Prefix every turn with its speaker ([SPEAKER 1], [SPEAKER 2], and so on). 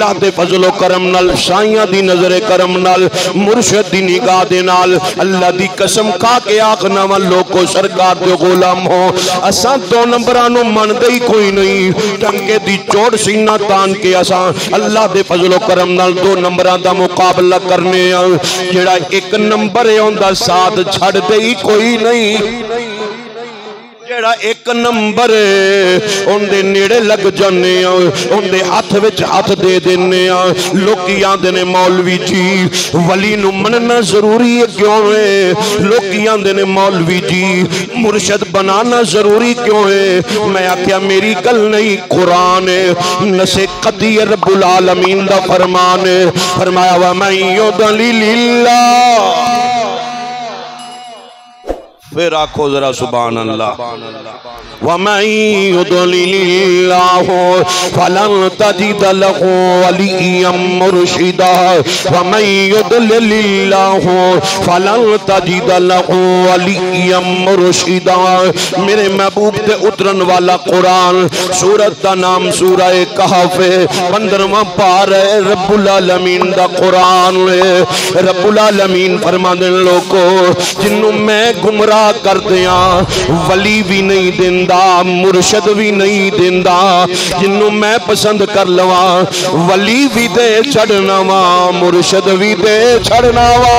[SPEAKER 1] अल्लाह दे फजलो करम नाल साइयां दी नजर करम नाल मुर्शिद दी निगाह दे नाल अल्लाह दी कसम खा के आखना वा लोगो सरकार दे गुलाम हो असां 2 नंबरां नु मनदे ही कोई नहीं टंके दी चोट सीना तान के असां अल्लाह दे फजलो करम नाल 2 नंबरां दा मुकाबला करने आ जेड़ा 1 नंबर है उनदा साथ छड़ दे ही कोई नहीं जेड़ा 1 नंबर उनके नेड़े लग जाने उनके हाथ विच हाथ दे देने लोकी आंदे ने मौलवी जी वली नूं मनना जरूरी है क्यों है लोकी आंदे ने मौलवी जी मुर्शद बनाना जरूरी क्यों है मैं आख्या मेरी गल नहीं कुरान है नसे कती रब्बुल आलमीन दा फरमान है फरमाया वा मैं युदलिल्लाह फिर आखो जरा सुभान अल्लाह वमन युदलिल्लाहु फलन तजिद लहु वलिय्यम मुर्शिदा वमन युदलिल्लाहु फलन तजिद लहु वलिय्यम मुर्शिदा मेरे महबूब ते उतरन वाला कुरान सूरत का नाम सूरह कहफ 15वां पार है रब्बुल आलमीन दा कुरान है रब्बुल आलमीन फरमांदे लोगो जिन्नू मैं गुमराह कर दिया वली भी नहीं देंदा मुर्शद भी नहीं देंदा जिन्नू मैं पसंद कर लवा वली भी दे छड़ना वा मुर्शद भी दे छड़ना वा